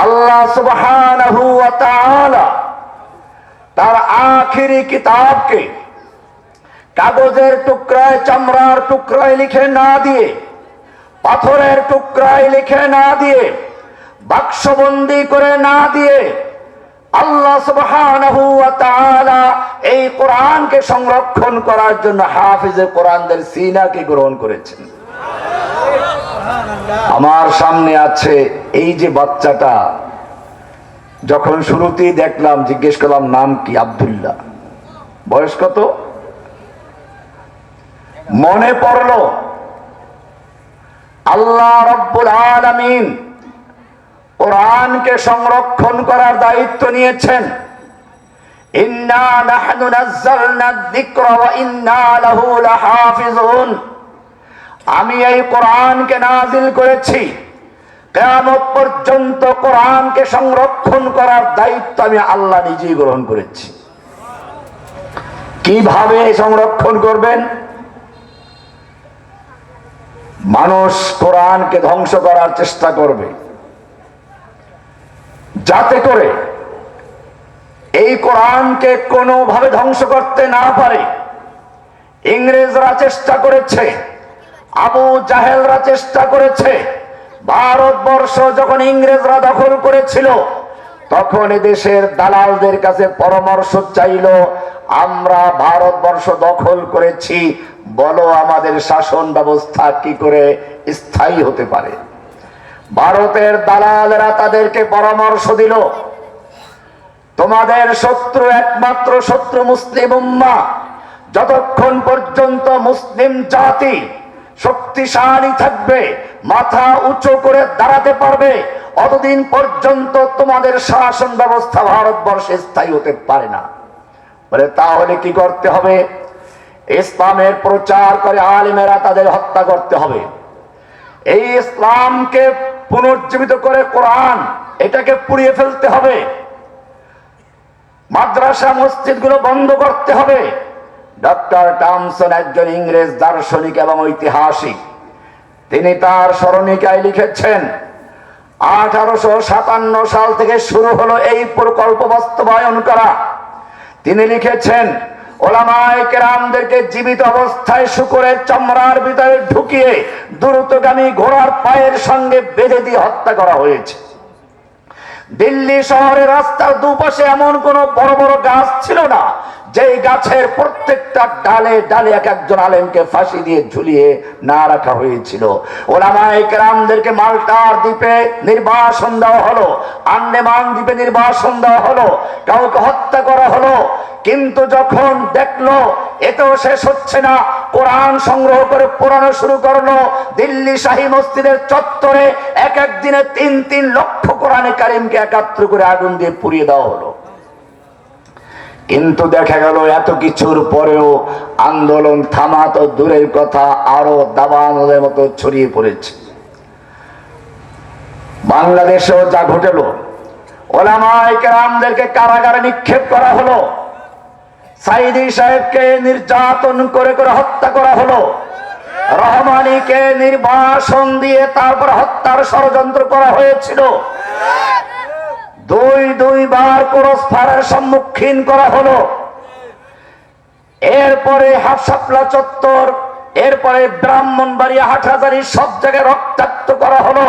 আল্লাহ সুবহানাহু ওয়া তাআলা তার আখিরি কিতাবকে কাগজের টুকরায়, চামড়ার টুকরায় লিখে না দিয়ে, পাথরের টুকরায় লিখে না দিয়ে, বাক্সবন্দি করে না দিয়ে আল্লাহ সুবহানাহু ওয়া তাআলা এই কোরআনকে সংরক্ষণ করার জন্য হাফিজে কোরআনদের সিনাকে গ্রহণ করেছেন। আমার সামনে আছে এই যে বাচ্চাটা, যখন শুরুতেই দেখলাম জিজ্ঞেস করলাম নাম কি, আব্দুল্লাহ। বয়স কত? মনে পড়ল আল্লাহ রাব্বুল আলামিন কোরআনকে সংরক্ষণ করার দায়িত্ব নিয়েছেন। ইন্না নাহনু নাযালনা যিকরা ওয়া ইন্না লাহু লাহাফিজুন। আমি এই কোরআনকে নাজিল করেছি, কিয়ামত পর্যন্ত কোরআনকে সংরক্ষণ করার দায়িত্ব আমি আল্লাহ নিজেই গ্রহণ করেছি। কিভাবে সংরক্ষণ করবেন? মানুষ কোরআনকে ধ্বংস করার চেষ্টা করবে, যাতে করে এই কোরআনকে কোনোভাবে ধ্বংস করতে না পারে। ইংরেজরা চেষ্টা করেছে, আবু জাহেলরা চেষ্টা করেছে। ভারতবর্ষ যখন ইংরেজরা দখল করেছিল, তখন দেশের দালালদের কাছে পরামর্শ চাইল, আমরা ভারতবর্ষ দখল করেছি, বলো আমাদের শাসন ব্যবস্থা কি করে স্থায়ী হতে পারে। ভারতের দালালেরা তাদেরকে পরামর্শ দিল, তোমাদের শত্রু, একমাত্র শত্রু মুসলিম উম্মাহ। যতক্ষণ পর্যন্ত মুসলিম জাতি শক্তিশালী থাকবে, মাথা উঁচু করে দাঁড়াতে পারবে, অতদিন পর্যন্ত তোমাদের শাসন ব্যবস্থা ভারতবর্ষে স্থায়ী হতে পারে না। বলে তাহলে কি করতে হবে? ইসলামের প্রচার করে আলেমেরা তাদের হত্যা করতে হবে। এই ইসলামকে পুনর্জীবিত করে কোরআন, এটাকে পুড়িয়ে ফেলতে হবে। মাদ্রাসা মসজিদগুলো বন্ধ করতে হবে। ডক্টর টমসন একজন ইংরেজ দার্শনিক এবং ঐতিহাসিক, তিনি তার স্মরণিকায় লিখেছেন 1857 সাল থেকে শুরু হলো এই প্রকল্প বাস্তবায়ন করা। তিনি লিখেছেন, ওলামায়ে কেরামদেরকে জীবিত অবস্থায় শূকরের চামড়ার ভিতরে ঢুকিয়ে দ্রুতগামী ঘোড়ার পায়ের সঙ্গে বেঁধে দিয়ে হত্যা করা হয়েছে। দিল্লি শহরের রাস্তার দুপাশে এমন কোন বড় বড় গাছ ছিল না যেই গাছের প্রত্যেকটা ডালে ডালে এক একজন আলেমকে ফাঁসি দিয়ে ঝুলিয়ে না রাখা হয়েছিল। ওলামায়ে কেরামদেরকে মাল্টার দ্বীপে নির্বাসন দেওয়া হলো, আন্দামান দ্বীপে নির্বাসন দেওয়া হলো, কাউকে হত্যা করা হলো। কিন্তু যখন দেখলো এতেও শেষ হচ্ছে না, কোরআন সংগ্রহ করে পোড়ানো শুরু করলো। দিল্লি শাহী মসজিদের চত্বরে এক এক দিনে 3 লক্ষ কোরআনে কারিমকে একাত্র করে আগুন দিয়ে পুড়িয়ে দেওয়া হলো। কিন্তু দেখা গেল এত কিছুর পরেও আন্দোলন থামা তো দূরের কথা, আরো দাবানলের মতো ছড়িয়ে পড়েছে। বাংলাদেশেও যা ঘটেল, ওলামায়ে কেরামদেরকে কারাগারে নিক্ষেপ করা হলো, সাইদি সাহেবকে নির্যাতন করে করে হত্যা করা হলো, রহমানীকে নির্বাসন দিয়ে তারপর হত্যার ষড়যন্ত্র করা হয়েছিল। দুইবার ক্রসফায়ারের সম্মুখীন করা হলো। এরপরে হাফসাপলা চত্বর, এরপরে ব্রাহ্মণবাড়িয়া, হাটহাজারী সব জায়গায় রক্তাক্ত করা হলো।